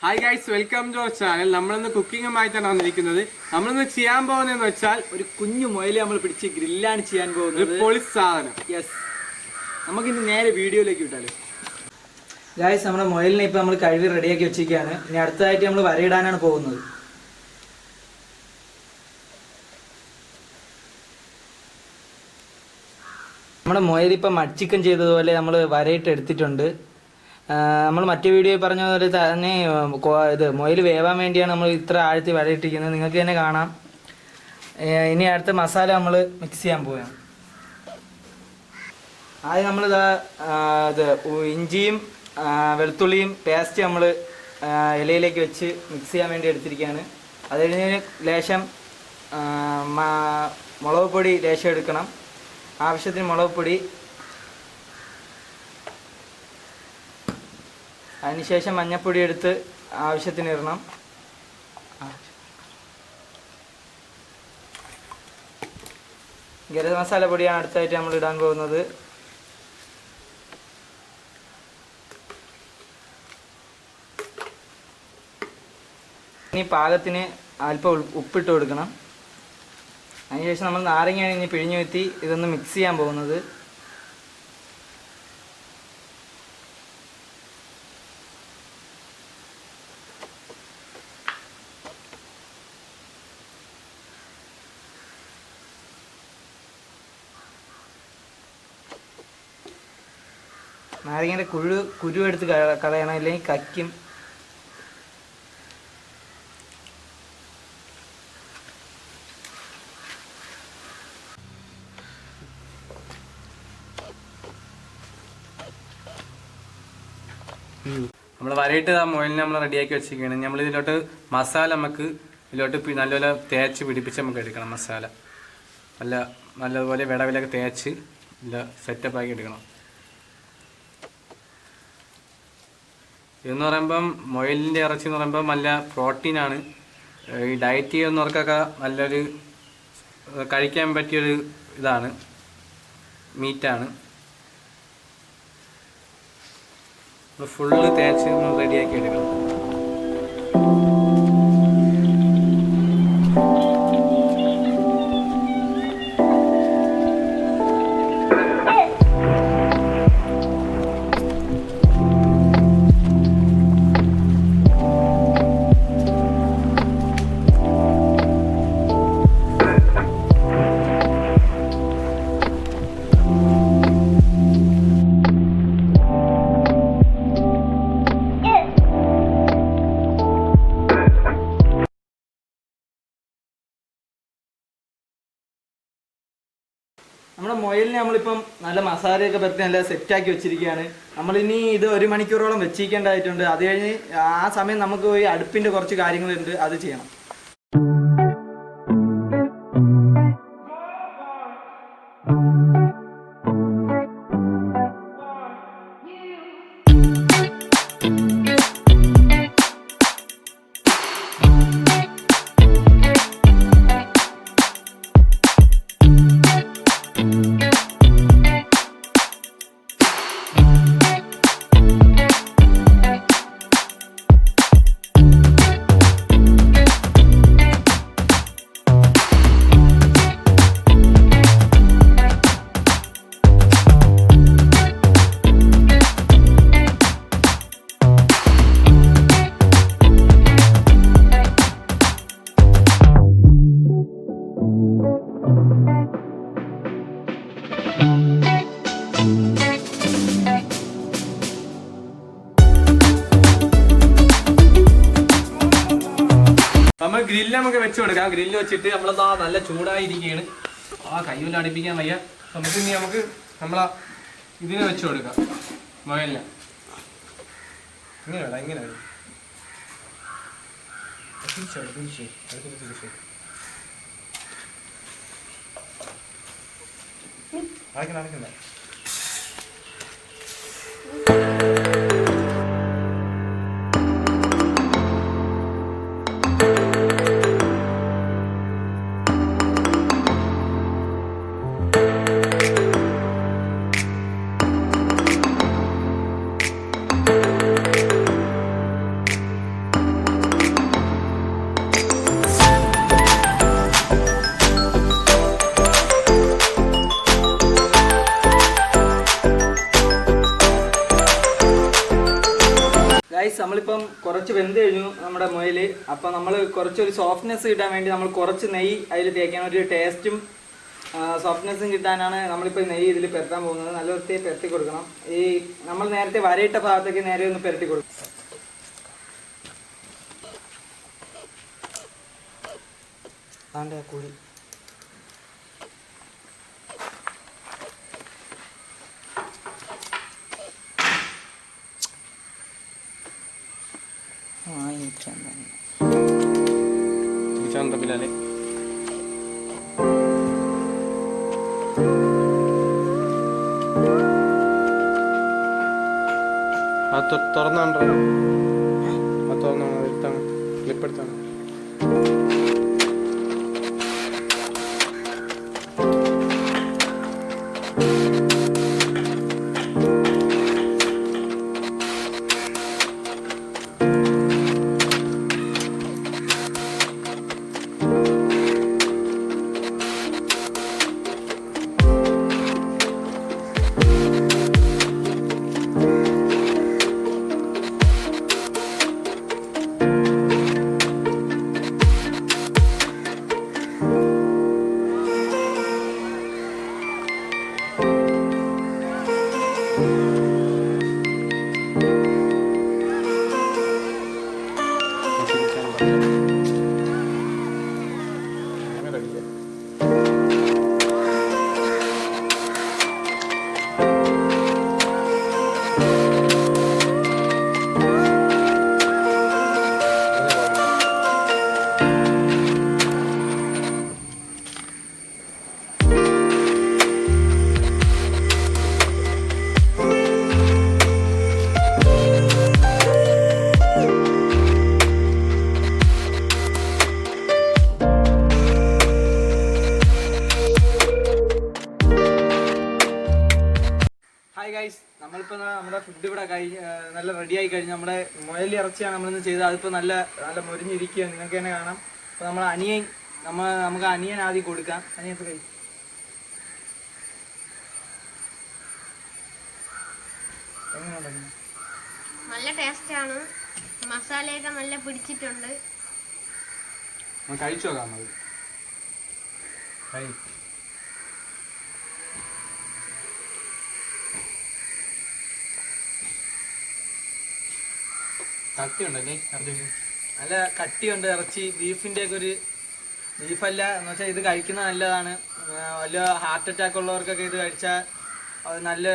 Hi guys, welcome to our channel. നമ്മളിന്ന് കുക്കിങ്ങുമായിട്ടാണ് വന്നിരിക്കുന്നത്. നമ്മളിന്ന് ചെയ്യാൻ പോകുന്നതെന്ന് വെച്ചാൽ ഒരു കുഞ്ഞു മുയല് നമ്മൾ പിടിച്ച് ഗ്രില്ലാണ് ചെയ്യാൻ പോകുന്നത്. പൊളി സാധനം. യെസ്, നമുക്കിന്ന് നേരെ വീഡിയോയിലേക്ക് വിട്ടാലോ. ഗൈസ്, നമ്മുടെ മുയലിനെ ഇപ്പം നമ്മൾ കഴുകി റെഡിയാക്കി വെച്ചിരിക്കുകയാണ്. ഇനി അടുത്തതായിട്ട് നമ്മൾ വരയിടാനാണ് പോകുന്നത്. നമ്മുടെ മുയലിപ്പം മഡ്ചിക്കൻ ചെയ്തതുപോലെ നമ്മൾ വരയിട്ട് എടുത്തിട്ടുണ്ട്. നമ്മൾ മറ്റു വീഡിയോയിൽ പറഞ്ഞ പോലെ തന്നെ ഇത് മുയൽ വേവാൻ വേണ്ടിയാണ് നമ്മൾ ഇത്ര ആഴത്തിൽ വരയിട്ടിരിക്കുന്നത്. നിങ്ങൾക്ക് തന്നെ കാണാം. ഇനി അടുത്ത മസാല നമ്മൾ മിക്സ് ചെയ്യാൻ പോവുകയാണ്. ആദ്യം നമ്മൾ ഇത് ഇഞ്ചിയും വെളുത്തുള്ളിയും പേസ്റ്റ് നമ്മൾ ഇലയിലേക്ക് വെച്ച് മിക്സ് ചെയ്യാൻ വേണ്ടി എടുത്തിരിക്കുകയാണ്. അത് കഴിഞ്ഞ് ലേശം മുളക് പൊടി ലേശം എടുക്കണം. ആവശ്യത്തിന് മുളക് പൊടി, അതിനുശേഷം മഞ്ഞൾപ്പൊടി എടുത്ത് ആവശ്യത്തിന് ഇടണം. ഗരം മസാല പൊടിയാണ് അടുത്തായിട്ട് നമ്മൾ ഇടാൻ പോകുന്നത്. ഇനി പാകത്തിന് അല്പം ഉപ്പിട്ട് കൊടുക്കണം. അതിനുശേഷം നമ്മൾ നാരങ്ങയാണ് ഇനി പിഴിഞ്ഞു വെത്തി ഇതൊന്ന് മിക്സ് ചെയ്യാൻ പോകുന്നത്. നാരങ്ങയുടെ കുരു എടുത്ത് കളയണം, ഇല്ലെങ്കിൽ കയ്ക്കും. നമ്മൾ വരയിട്ട് ആ മുയലിനെ നമ്മൾ റെഡിയാക്കി വെച്ചിരിക്കുകയാണ്. നമ്മൾ ഇതിലോട്ട് മസാല ഇതിലോട്ട് നല്ലപോലെ തേച്ച് പിടിപ്പിച്ച് നമുക്ക് എടുക്കണം. മസാല നല്ലപോലെ വിടവിലൊക്കെ തേച്ച് സെറ്റപ്പ് ആക്കി എടുക്കണം. ഇതെന്ന് പറയുമ്പം മുയലിൻ്റെ ഇറച്ചി എന്ന് പറയുമ്പം നല്ല പ്രോട്ടീനാണ്. ഈ ഡയറ്റ് ചെയ്യുന്നവർക്കൊക്കെ നല്ലൊരു കഴിക്കാൻ പറ്റിയൊരു ഇതാണ്, മീറ്റാണ്. ഫുള്ള് തേച്ച് നമ്മൾ റെഡിയാക്കി എടുക്കണം. നമ്മുടെ മുയലിനെ നമ്മളിപ്പം നല്ല മസാലയൊക്കെ പറ്റി നല്ല സെറ്റാക്കി വെച്ചിരിക്കുകയാണ്. നമ്മളിനി ഇത് 1 മണിക്കൂറോളം വെച്ചിരിക്കേണ്ടതായിട്ടുണ്ട്. അത് കഴിഞ്ഞ് ആ സമയം നമുക്ക് പോയി അടുപ്പിൻ്റെ കുറച്ച് കാര്യങ്ങളുണ്ട്, അത് ചെയ്യണം. നമ്മൾ ഗ്രില്ല് നമുക്ക് വെച്ച് കൊടുക്കാം. ഗ്രില്ല് വെച്ചിട്ട് നമ്മളതാ നല്ല ചൂടായിരിക്കുകയാണ്. കയ്യിൽ അടുപ്പിക്കാൻ വയ്യ. നമുക്ക് നമ്മളാ ഇതിനെ വെച്ച് കൊടുക്കാം. മുയലിനെ ഇങ്ങനെ വേണം, ഇങ്ങനെ വേണം. അടക്കണ്ട. ഗൈസ് നമ്മളിപ്പം കുറച്ച് വെന്ത് കഴിഞ്ഞു നമ്മുടെ മുയല്. അപ്പം നമ്മൾ കുറച്ചൊരു സോഫ്റ്റ്നെസ് കിട്ടാൻ വേണ്ടി നമ്മൾ കുറച്ച് നെയ്യ് അതിൽ തേക്കാൻ ഒരു ടേസ്റ്റും സോഫ്റ്റ്നെസ്സും കിട്ടാനാണ് നമ്മളിപ്പോൾ നെയ്യ് ഇതിൽ പെരട്ടാൻ പോകുന്നത്. നല്ല വൃത്തിയായി പെരട്ടി കൊടുക്കണം. ഈ നമ്മൾ നേരത്തെ വരയിട്ട ഭാഗത്തേക്ക് നേരെ ഒന്ന് പെരട്ടി കൊടുക്കും. കുഴി ചന്തപ്പിലാലെ തുറന്നാണ്ടോ തുറന്നാ എടുത്താണ് ക്ലിപ്പ് എടുത്താണ്. ഹായ് ഗൈസ്, നമ്മളിപ്പോൾ നമ്മുടെ ഫുഡ് ഇവിടെ നല്ല റെഡിയായി കഴിഞ്ഞു. നമ്മുടെ മുയൽ ഇറച്ചിയാണ് നമ്മളിന്ന് ചെയ്തത്. അതിപ്പോൾ നല്ല നല്ല മുരിഞ്ഞിരിക്കുക, നിങ്ങൾക്ക് തന്നെ കാണാം. അപ്പോൾ നമ്മൾ നമുക്ക് അനിയൻ ആദ്യം കൊടുക്കാം. അനിയത്ത് കഴിക്കും. എങ്ങനെയുണ്ടെങ്കിൽ നല്ല ടേസ്റ്റാണ്, മസാലയൊക്കെ നല്ല പിടിച്ചിട്ടുണ്ട്. കഴിച്ചു നോക്കാം മതി. കട്ടിയുണ്ടല്ലേ നല്ല കട്ടിയുണ്ട് ഇറച്ചി. ബീഫിൻ്റെ ഒക്കെ ഒരു ബീഫല്ല എന്ന് വെച്ചാൽ ഇത് കഴിക്കുന്നത് നല്ലതാണ്. വല്ല ഹാർട്ട് അറ്റാക്ക് ഉള്ളവർക്കൊക്കെ ഇത് കഴിച്ചാൽ അത് നല്ല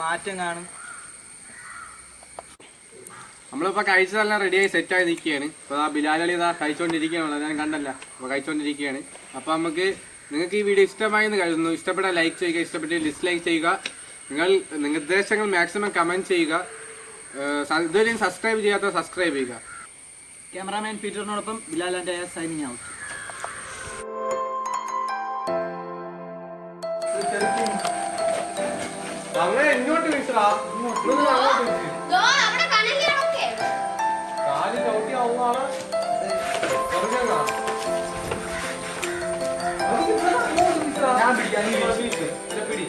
മാറ്റം കാണും. നമ്മളിപ്പോൾ കഴിച്ചതെല്ലാം റെഡിയായി സെറ്റായി നിൽക്കുകയാണ്. ഇപ്പോൾ ആ ബിലാലി ഇതാ കഴിച്ചുകൊണ്ടിരിക്കുകയാണല്ലോ, ഞാൻ കണ്ടല്ല. അപ്പോൾ കഴിച്ചുകൊണ്ടിരിക്കുകയാണ്. അപ്പോൾ നിങ്ങൾക്ക് ഈ വീഡിയോ ഇഷ്ടമായി എന്ന് കരുതുന്നു. ഇഷ്ടപ്പെട്ടാൽ ലൈക്ക് ചെയ്യുക, ഇഷ്ടപ്പെട്ട് ഡിസ്ലൈക്ക് ചെയ്യുക. നിങ്ങൾ നിർദ്ദേശങ്ങൾ മാക്സിമം കമൻറ്റ് ചെയ്യുക. ഇതുവരെയും സബ്സ്ക്രൈബ് ചെയ്യാത്ത സബ്സ്ക്രൈബ് ചെയ്യുക. ക്യാമറാമാൻ പീറ്ററിനോടൊപ്പം ബിലാൽ ആൻഡ് സൈനിങ് ഔട്ട്. അങ്ങനെ എങ്ങോട്ട് വീശടാ? കാല് ചവിട്ടി ആവുന്നതാണ്. ഞാൻ പിടിക്കാം, നീ വീശ് പിടി.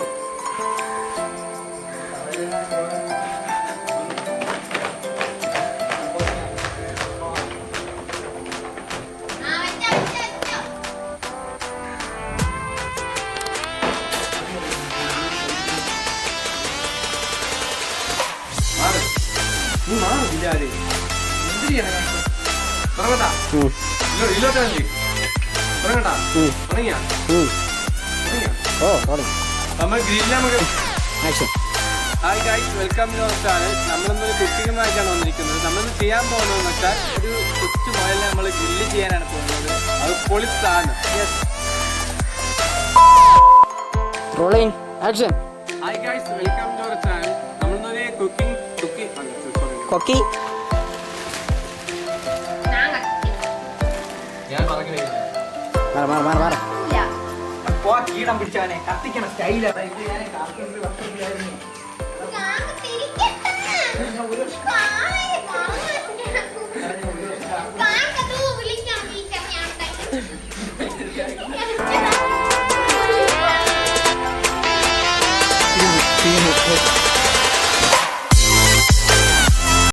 Hi guys, welcome to our channel. നമ്മളിന്നൊരു കുക്കിങ്ങുമായിട്ടാണ് വന്നിരിക്കുന്നത്. നമ്മളിന്ന് ചെയ്യാൻ പോകുന്നതെന്ന് വെച്ചാൽ ഒരു കൊച്ചു മുയലിനെ നമ്മൾ ഗ്രില്ല് ചെയ്യാനാണ് പോകുന്നത്. അത് പൊളിച്ചാണ്. Hi guys, welcome to our channel. നമ്മളിന്നൊരു കുക്കി ഞാൻ പറയുന്നത് കീടം പിടിച്ചവനെ കത്തിക്കണ സ്റ്റൈലാണ്. വിളിക്കാം